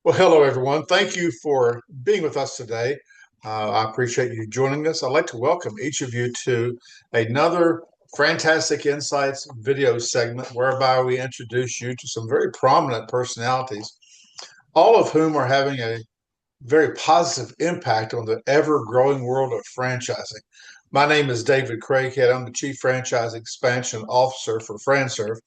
Well, hello, everyone. Thank you for being with us today. I appreciate you joining us. I'd like to welcome each of you to another FranTastic InSights video segment whereby we introduce you to some very prominent personalities, all of whom are having a very positive impact on the ever-growing world of franchising. My name is David Craghead. I'm the Chief Franchise Expansion Officer for FranServe.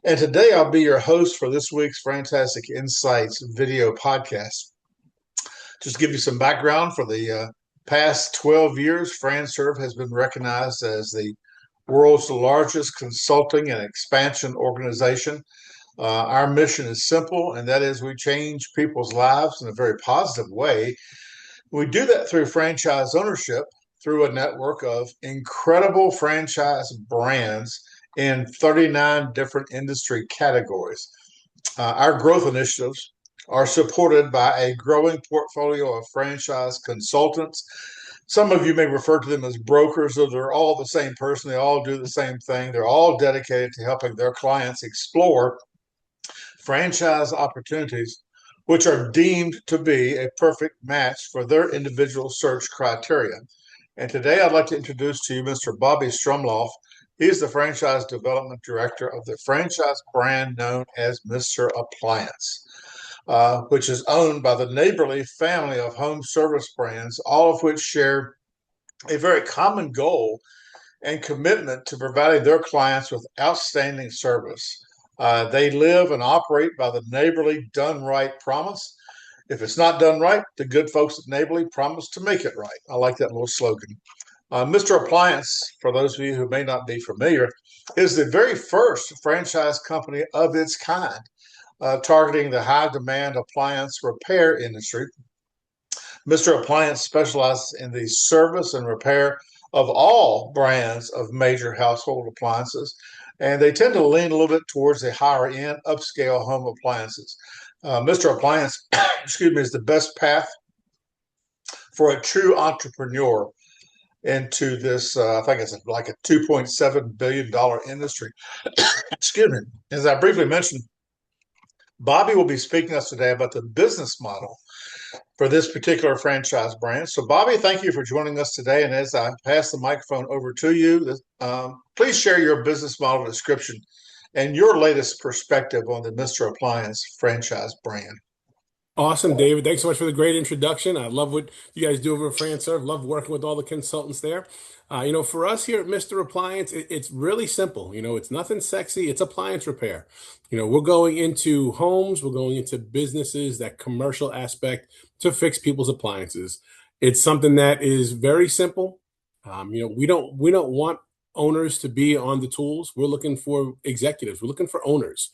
And today I'll be your host for this week's FranTastic InSights video podcast. Just to give you some background, for the past 12 years, FranServe has been recognized as the world's largest consulting and expansion organization. Our mission is simple, and that is we change people's lives in a very positive way. We do that through franchise ownership, through a network of incredible franchise brands in 39 different industry categories. Our growth initiatives are supported by a growing portfolio of franchise consultants. Some of you may refer to them as brokers, though they're all the same person. They all do the same thing. They're all dedicated to helping their clients explore franchise opportunities which are deemed to be a perfect match for their individual search criteria. And today I'd like to introduce to you Mr. Bobby Strumlauf. He's the Franchise Development Director of the franchise brand known as Mr. Appliance, which is owned by the Neighborly family of home service brands, all of which share a very common goal and commitment to providing their clients with outstanding service. They live and operate by the Neighborly Done Right promise. If it's not done right, the good folks at Neighborly promise to make it right. I like that little slogan. Mr. Appliance, for those of you who may not be familiar, is the very first franchise company of its kind, targeting the high demand appliance repair industry. Mr. Appliance specializes in the service and repair of all brands of major household appliances, and they tend to lean a little bit towards the higher end upscale home appliances. Mr. Appliance, excuse me, is the best path for a true entrepreneur into this, I think it's like a $2.7 billion industry. Excuse me. As I briefly mentioned, Bobby will be speaking to us today about the business model for this particular franchise brand. So, Bobby, thank you for joining us today. And as I pass the microphone over to you, please share your business model description and your latest perspective on the Mr. Appliance franchise brand. Awesome, David. Thanks so much for the great introduction. I love what you guys do over at FranServe. Love working with all the consultants there. For us here at Mr. Appliance, it's really simple. It's nothing sexy. It's appliance repair. We're going into homes, we're going into businesses, that commercial aspect to fix people's appliances. It's something that is very simple. We don't want owners to be on the tools. We're looking for executives. We're looking for owners.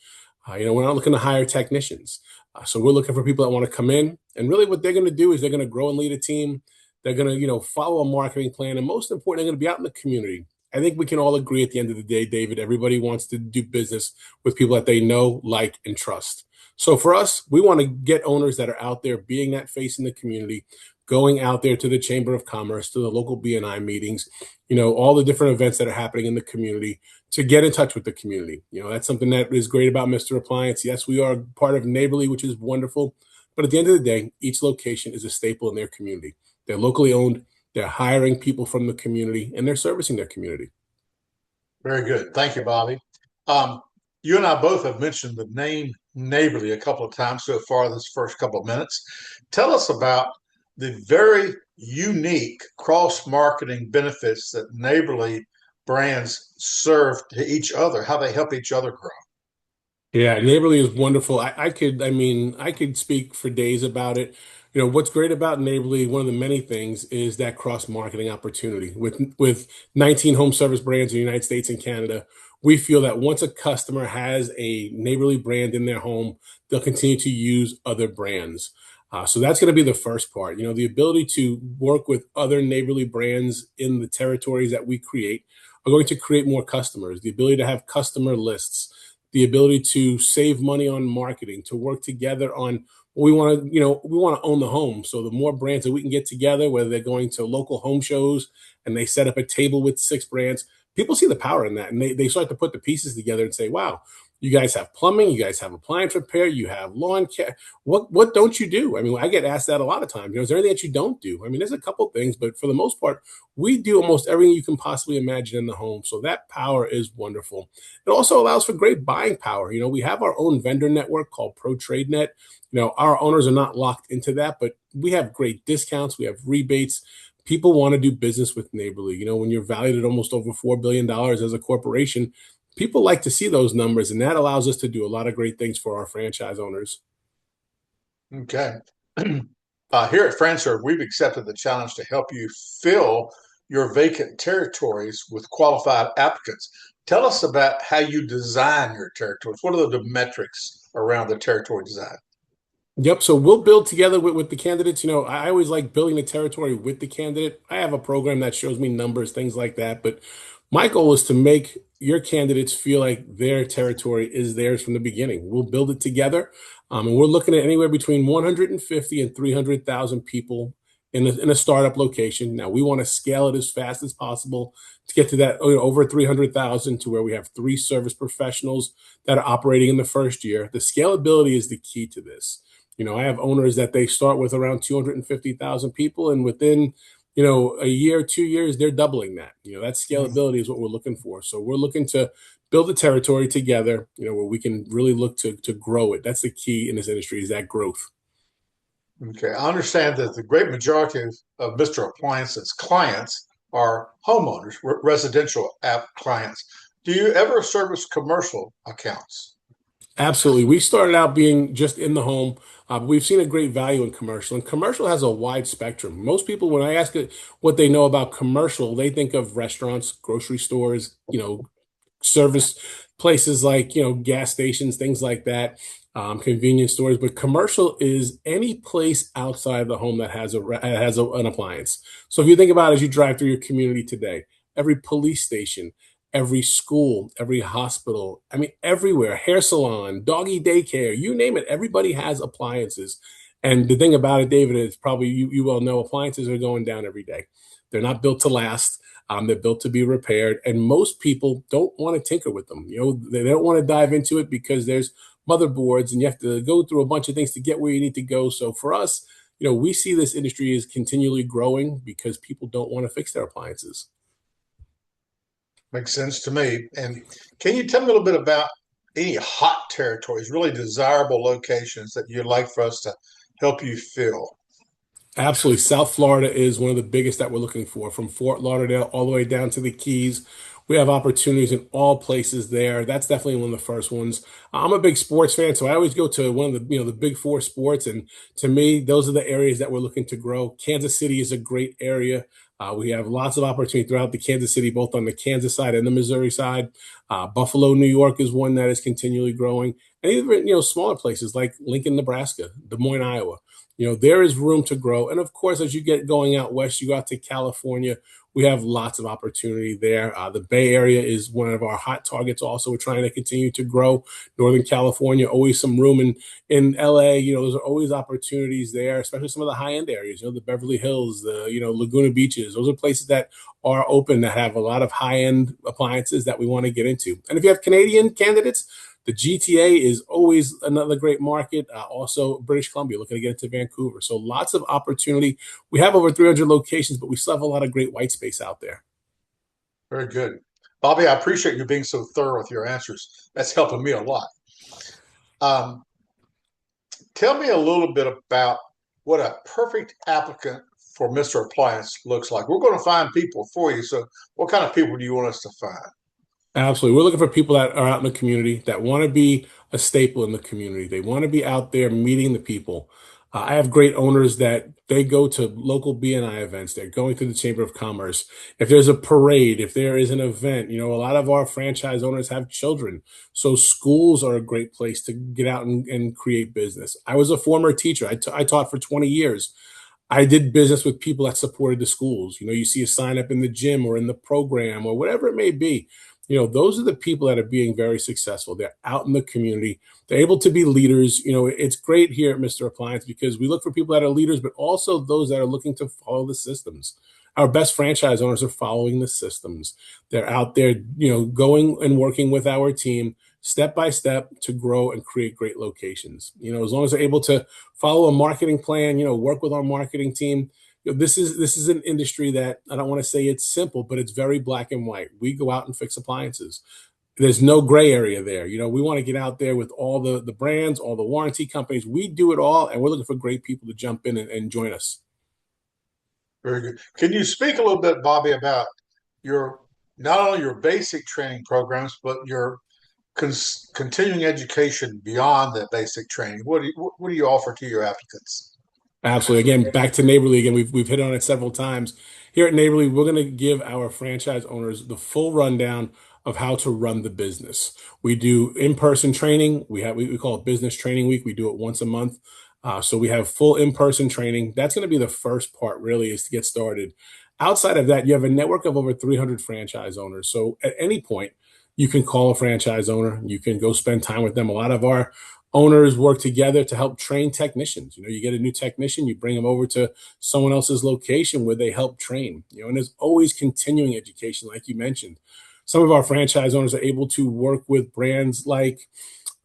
We're not looking to hire technicians. So we're looking for people that want to come in, and really what they're going to do is they're going to grow and lead a team. They're going to, follow a marketing plan, and most important, they're going to be out in the community. I think we can all agree at the end of the day, David, everybody wants to do business with people that they know, like, and trust. So for us, we want to get owners that are out there being that face in the community, going out there to the Chamber of Commerce, to the local B&I meetings, all the different events that are happening in the community, to get in touch with the community. That's something that is great about Mr. Appliance. Yes, we are part of Neighborly, which is wonderful. But at the end of the day, each location is a staple in their community. They're locally owned. They're hiring people from the community, and they're servicing their community. Very good. Thank you, Bobby. You and I both have mentioned the name Neighborly a couple of times so far this first couple of minutes. Tell us about the very unique cross-marketing benefits that Neighborly brands serve to each other, how they help each other grow. Yeah, Neighborly is wonderful. I could speak for days about it. What's great about Neighborly, one of the many things is that cross-marketing opportunity. With 19 home service brands in the United States and Canada, we feel that once a customer has a Neighborly brand in their home, they'll continue to use other brands. So that's going to be the first part. The ability to work with other Neighborly brands in the territories that we create are going to create more customers. The ability to have customer lists, the ability to save money on marketing, to work together on what we want to own the home. So the more brands that we can get together, whether they're going to local home shows and they set up a table with 6 brands, people see the power in that, and they start to put the pieces together and say, wow, you guys have plumbing, you guys have appliance repair, you have lawn care. What don't you do? I mean, I get asked that a lot of times. Is there anything that you don't do? I mean, there's a couple things, but for the most part, we do almost everything you can possibly imagine in the home. So that power is wonderful. It also allows for great buying power. We have our own vendor network called Pro Trade Net. Our owners are not locked into that, but we have great discounts, we have rebates. People want to do business with Neighborly. When you're valued at almost over $4 billion as a corporation, people like to see those numbers, and that allows us to do a lot of great things for our franchise owners. Okay. Here at FranServe, we've accepted the challenge to help you fill your vacant territories with qualified applicants. Tell us about how you design your territories. What are the metrics around the territory design? Yep. So we'll build together with the candidates. I always like building the territory with the candidate. I have a program that shows me numbers, things like that. But my goal is to make your candidates feel like their territory is theirs from the beginning. We'll build it together. And we're looking at anywhere between 150 and 300,000 people in a startup location. Now, we want to scale it as fast as possible to get to that over 300,000, to where we have 3 service professionals that are operating in the first year. The scalability is the key to this. I have owners that they start with around 250,000 people, and within, a year, 2 years, they're doubling that. That scalability is what we're looking for. So we're looking to build a territory together, where we can really look to grow it. That's the key in this industry, is that growth. Okay, I understand that the great majority of Mr. Appliance's clients are homeowners, residential app clients. Do you ever service commercial accounts? Absolutely. We started out being just in the home, but we've seen a great value in commercial. And commercial has a wide spectrum. Most people, when I ask it what they know about commercial, they think of restaurants, grocery stores, service places like gas stations, things like that, convenience stores. But commercial is any place outside the home that has an appliance. So if you think about it, as you drive through your community today, every police station, every school, every hospital, I mean, everywhere, hair salon, doggy daycare, you name it, everybody has appliances. And the thing about it, David, is probably you well know, appliances are going down every day. They're not built to last. They're built to be repaired, and most people don't want to tinker with them. They don't want to dive into it because there's motherboards, and you have to go through a bunch of things to get where you need to go. So for us, we see this industry is continually growing because people don't want to fix their appliances. Makes sense to me. And can you tell me a little bit about any hot territories, really desirable locations that you'd like for us to help you fill? Absolutely. South Florida is one of the biggest that we're looking for, from Fort Lauderdale all the way down to the Keys. We have opportunities in all places there. That's definitely one of the first ones. I'm a big sports fan, so I always go to one of the big 4 sports. And to me, those are the areas that we're looking to grow. Kansas City is a great area. We have lots of opportunity throughout the Kansas City, both on the Kansas side and the Missouri side. Buffalo, New York is one that is continually growing. And even, smaller places like Lincoln, Nebraska, Des Moines, Iowa. There is room to grow. And of course, as you get going out west, you go out to California, we have lots of opportunity there. The Bay Area is one of our hot targets. Also, we're trying to continue to grow. Northern California, always some room in LA. There's always opportunities there, especially some of the high end areas. The Beverly Hills, the Laguna Beaches. Those are places that are open, that have a lot of high end appliances that we want to get into. And if you have Canadian candidates, the GTA is always another great market. Also, British Columbia, looking to get into Vancouver. So lots of opportunity. We have over 300 locations, but we still have a lot of great white space out there. Very good. Bobby, I appreciate you being so thorough with your answers. That's helping me a lot. Um, Tell me a little bit about what a perfect applicant for Mr. Appliance looks like. We're going to find people for you. So what kind of people do you want us to find? Absolutely. We're looking for people that are out in the community, that want to be a staple in the community. They want to be out there meeting the people. I have great owners that they go to local BNI events. They're going to the Chamber of Commerce. If there's a parade, if there is an event, a lot of our franchise owners have children. So schools are a great place to get out and create business. I was a former teacher. I taught for 20 years. I did business with people that supported the schools. You see a sign up in the gym or in the program or whatever it may be. Those are the people that are being very successful. They're out in the community. They're able to be leaders. It's great here at Mr. Appliance because we look for people that are leaders, but also those that are looking to follow the systems. our best franchise owners are following the systems. They're out there, going and working with our team step by step to grow and create great locations. As long as they're able to follow a marketing plan, work with our marketing team. This is an industry that, I don't want to say it's simple, but it's very black and white. We go out and fix appliances. There's no gray area there. We want to get out there with all the brands, all the warranty companies. We do it all, and we're looking for great people to jump in and join us. Very good. Can you speak a little bit, Bobby, about your not only your basic training programs, but your continuing education beyond the basic training? What do you offer to your applicants? Absolutely. Again, back to Neighborly again. We've hit on it several times. Here at Neighborly, we're going to give our franchise owners the full rundown of how to run the business. We do in-person training. We call it Business Training Week. We do it once a month. So we have full in-person training. That's going to be the first part, really, is to get started. Outside of that, you have a network of over 300 franchise owners. So at any point, you can call a franchise owner. You can go spend time with them. A lot of our owners work together to help train technicians. You get a new technician, you bring them over to someone else's location where they help train. And there's always continuing education, like you mentioned. Some of our franchise owners are able to work with brands like,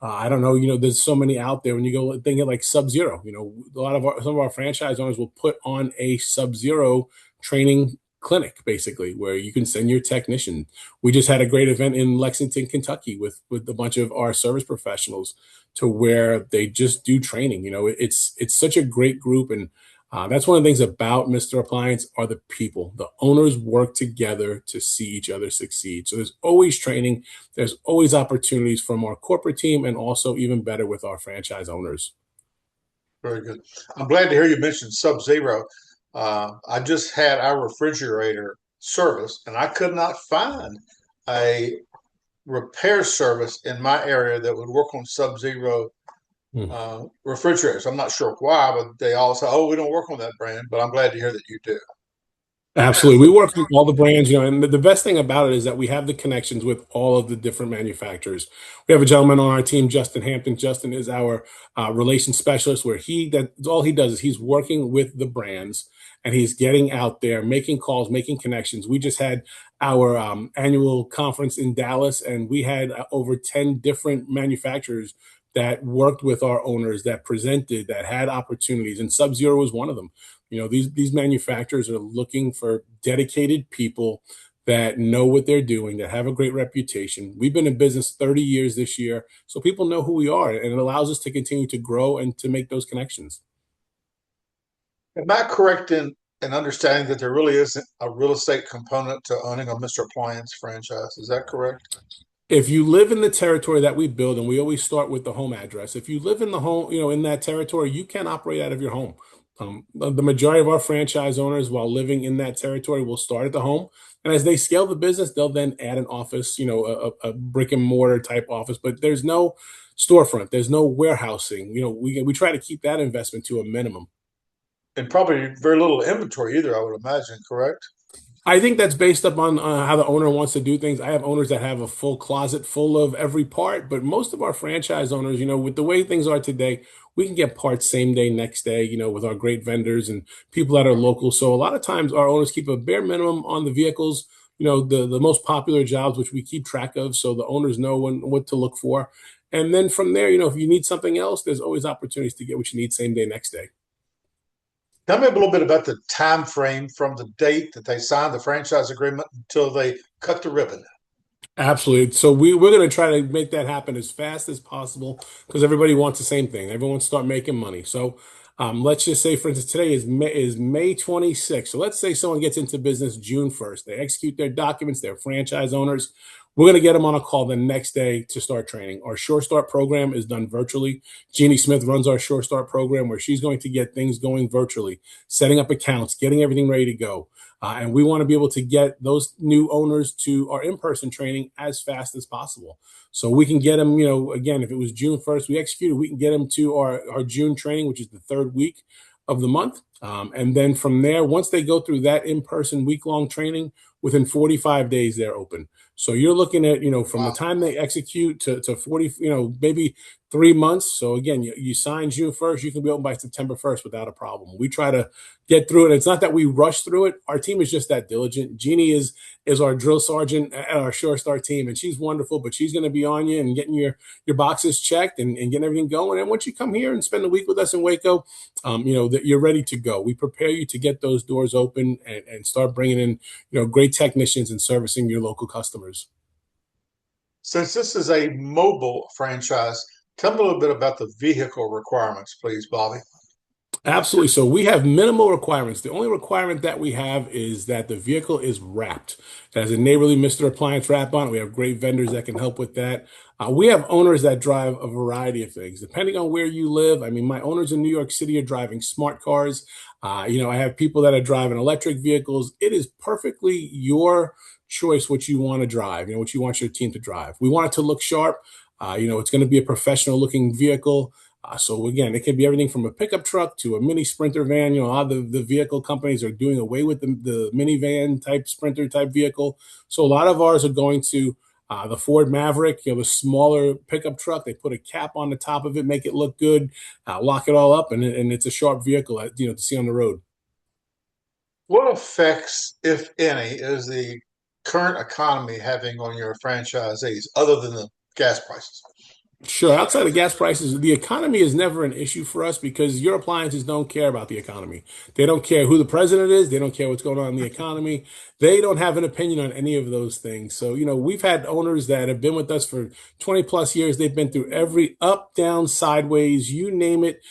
I don't know, there's so many out there. When you go think of like Sub-Zero, some of our franchise owners will put on a Sub-Zero training clinic, basically, where you can send your technician. We just had a great event in Lexington, Kentucky with a bunch of our service professionals, to where they just do training. It's such a great group. And that's one of the things about Mr. Appliance are the people. The owners work together to see each other succeed. So there's always training. There's always opportunities from our corporate team, and also even better with our franchise owners. Very good. I'm glad to hear you mention Sub-Zero. I just had our refrigerator service, and I could not find a repair service in my area that would work on Sub-Zero refrigerators. I'm not sure why, but they all say, "Oh, we don't work on that brand." But I'm glad to hear that you do. Absolutely. We work with all the brands, and the best thing about it is that we have the connections with all of the different manufacturers. We have a gentleman on our team, Justin Hampton. Justin is our relations specialist, where all he does is he's working with the brands, and he's getting out there, making calls, making connections. We just had our annual conference in Dallas, and we had over 10 different manufacturers that worked with our owners, that presented, that had opportunities, and Sub-Zero was one of them. These manufacturers are looking for dedicated people that know what they're doing, that have a great reputation. We've been in business 30 years this year, so people know who we are, and it allows us to continue to grow and to make those connections. Am I correct in understanding that there really isn't a real estate component to owning a Mr. Appliance franchise? Is that correct? If you live in the territory that we build, and we always start with the home address, if you live in the home, in that territory, you can operate out of your home. The majority of our franchise owners, while living in that territory, will start at the home. And as they scale the business, they'll then add an office, a brick and mortar type office. But there's no storefront, there's no warehousing. We try to keep that investment to a minimum. And probably very little inventory either, I would imagine, correct? I think that's based upon how the owner wants to do things. I have owners that have a full closet full of every part, but most of our franchise owners, with the way things are today, we can get parts same day, next day, with our great vendors and people that are local. So a lot of times our owners keep a bare minimum on the vehicles, the most popular jobs, which we keep track of, so the owners know what to look for. And then from there, if you need something else, there's always opportunities to get what you need same day, next day. Tell me a little bit about the time frame from the date that they signed the franchise agreement until they cut the ribbon. Absolutely. So we're going to try to make that happen as fast as possible, because everybody wants the same thing. Everyone wants to start making money. So let's just say, for instance, today is May 26th. So let's say someone gets into business June 1st. They execute their documents, they're franchise owners. We're going to get them on a call the next day to start training. Our Sure Start program is done virtually. Jeannie Smith runs our Sure Start program, where she's going to get things going virtually, setting up accounts, getting everything ready to go. And we want to be able to get those new owners to our in-person training as fast as possible. So we can get them, again, if it was June 1st, we executed, we can get them to our June training, which is the third week of the month. And then from there, once they go through that in-person week-long training, within 45 days, they're open. So you're looking at, from the Wow. time they execute to 40, maybe 3 months. So again, you sign June 1st, you can be open by September 1st without a problem. We try to get through it. It's not that we rush through it. Our team is just that diligent. Jeannie is our drill sergeant at our Sure Start team, and she's wonderful, but she's going to be on you and getting your boxes checked and getting everything going. And once you come here and spend a week with us in Waco, that you're ready to go. We prepare you to get those doors open and start bringing in, great technicians and servicing your local customers. Since this is a mobile franchise, tell me a little bit about the vehicle requirements, please, Bobby. Absolutely. So we have minimal requirements. The only requirement that we have is that the vehicle is wrapped. It has a neighborly Mr. Appliance wrap on it. We have great vendors that can help with that. We have owners that drive a variety of things, depending on where you live. I mean, my owners in New York City are driving smart cars. I have people that are driving electric vehicles. It is perfectly your choice what you want to drive, what you want your team to drive. We want it to look sharp. It's going to be a professional looking vehicle. So again, it can be everything from a pickup truck to a mini Sprinter van. A lot of the vehicle companies are doing away with the minivan type Sprinter type vehicle. So a lot of ours are going to the Ford Maverick, the smaller pickup truck. They put a cap on the top of it, make it look good, lock it all up, and it's a sharp vehicle, to see on the road. What effects, if any, is the current economy having on your franchisees other than the gas prices? Sure. Outside of gas prices, the economy is never an issue for us because your appliances don't care about the economy. They don't care who the president is. They don't care what's going on in the economy. They don't have an opinion on any of those things. So, we've had owners that have been with us for 20 plus years. They've been through every up, down, sideways, you name it.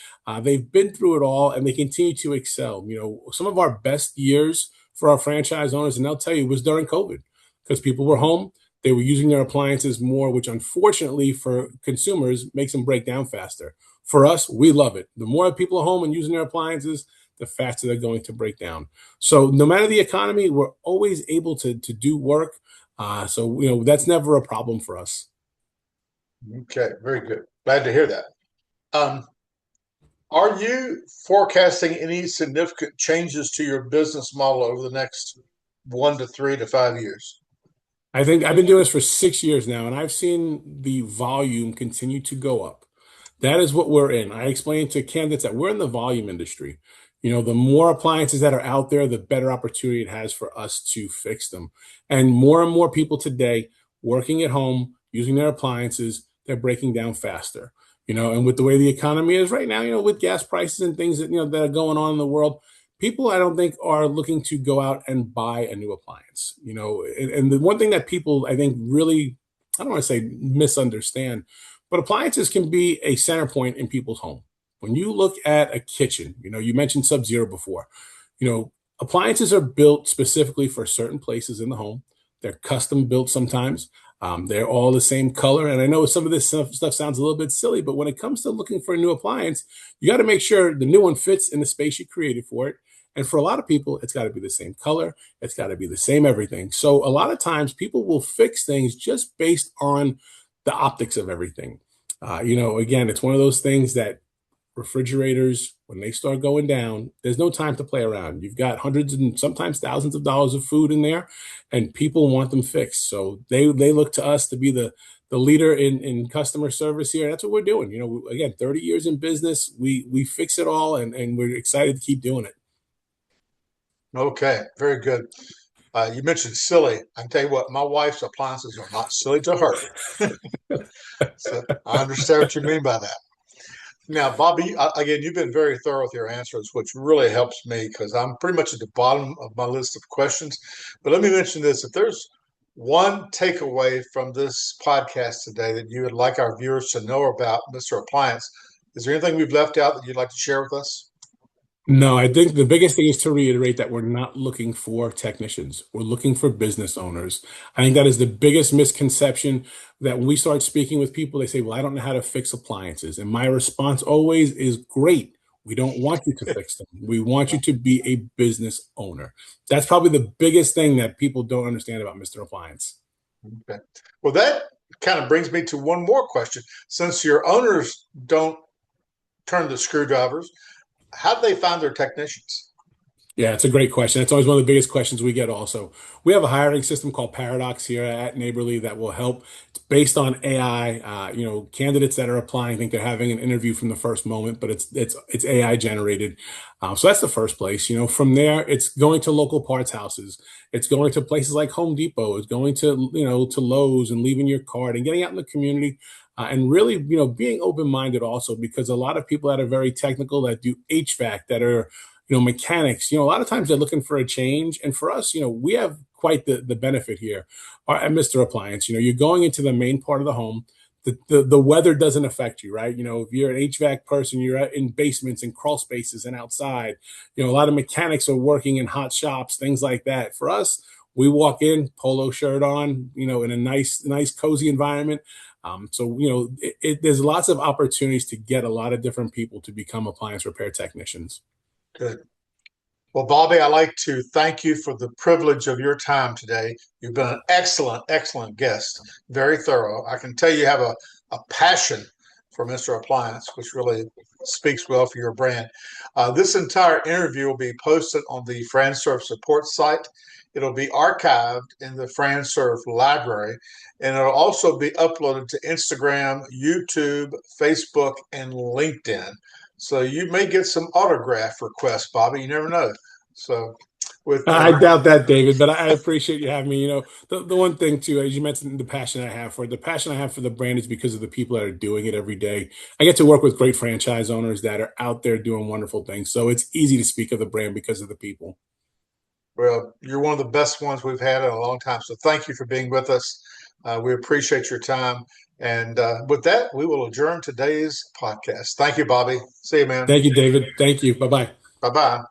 They've been through it all and they continue to excel. Some of our best years for our franchise owners, and they'll tell you, was during COVID because people were home. They were using their appliances more, which unfortunately for consumers makes them break down faster. For us, we love it. The more people are home and using their appliances, the faster they're going to break down. So no matter the economy, we're always able to do work. So that's never a problem for us. Okay, very good. Glad to hear that. Um, are you forecasting any significant changes to your business model over the next 1 to 3 to 5 years? I think I've been doing this for 6 years now, and I've seen the volume continue to go up. That is what we're in. I explained to candidates that we're in the volume industry. The more appliances that are out there, the better opportunity it has for us to fix them. And more people today working at home, using their appliances, they're breaking down faster. And with the way the economy is right now, with gas prices and things that are going on in the world, people I don't think are looking to go out and buy a new appliance. And the one thing that people I think really, I don't want to say misunderstand, but appliances can be a center point in people's home. When you look at a kitchen, you mentioned Sub-Zero before, appliances are built specifically for certain places in the home. They're custom built sometimes. They're all the same color. And I know some of this stuff sounds a little bit silly, but when it comes to looking for a new appliance, you got to make sure the new one fits in the space you created for it. And for a lot of people, it's got to be the same color. It's got to be the same everything. So a lot of times people will fix things just based on the optics of everything. Again, it's one of those things that refrigerators, when they start going down, there's no time to play around. You've got hundreds and sometimes thousands of dollars of food in there, and people want them fixed. So they look to us to be the leader in customer service here. That's what we're doing. Again, 30 years in business, we fix it all, and we're excited to keep doing it. Okay, very good. You mentioned silly. I can tell you what, my wife's appliances are not silly to her. So I understand what you mean by that. Now, Bobby, again, you've been very thorough with your answers, which really helps me because I'm pretty much at the bottom of my list of questions. But let me mention this. If there's one takeaway from this podcast today that you would like our viewers to know about Mr. Appliance, is there anything we've left out that you'd like to share with us? No, I think the biggest thing is to reiterate that we're not looking for technicians. We're looking for business owners. I think that is the biggest misconception that when we start speaking with people, they say, well, I don't know how to fix appliances. And my response always is great. We don't want you to fix them. We want you to be a business owner. That's probably the biggest thing that people don't understand about Mr. Appliance. Okay. Well, that kind of brings me to one more question. Since your owners don't turn the screwdrivers, how do they find their technicians? Yeah, it's a great question. It's always one of the biggest questions we get also. We have a hiring system called Paradox here at Neighborly that will help. It's based on AI. Candidates that are applying think they're having an interview from the first moment, but it's AI generated. So that's the first place. From there, it's going to local parts houses. It's going to places like Home Depot. It's going to Lowe's and leaving your card and getting out in the community. And really, being open-minded also, because a lot of people that are very technical that do HVAC, that are mechanics, a lot of times they're looking for a change. And for us, we have quite the benefit here at Mr. Appliance. You're going into the main part of the home. The weather doesn't affect you, right? If you're an HVAC person, you're in basements and crawl spaces and outside. A lot of mechanics are working in hot shops, things like that. For us, we walk in, polo shirt on, in a nice, cozy environment. There's lots of opportunities to get a lot of different people to become appliance repair technicians. Good. Well, Bobby, I'd like to thank you for the privilege of your time today. You've been an excellent, excellent guest, very thorough. I can tell you have a passion for Mr. Appliance, which really speaks well for your brand. This entire interview will be posted on the FranServe support site. It'll be archived in the FranServe library, and it'll also be uploaded to Instagram, YouTube, Facebook, and LinkedIn. So you may get some autograph requests, Bobby. You never know. So with I doubt that, David, but I appreciate you having me. The one thing too, as you mentioned, the passion I have for the brand is because of the people that are doing it every day. I get to work with great franchise owners that are out there doing wonderful things. So it's easy to speak of the brand because of the people. Well, you're one of the best ones we've had in a long time. So thank you for being with us. We appreciate your time. And with that, we will adjourn today's podcast. Thank you, Bobby. See you, man. Thank you, David. Thank you. Bye-bye. Bye bye.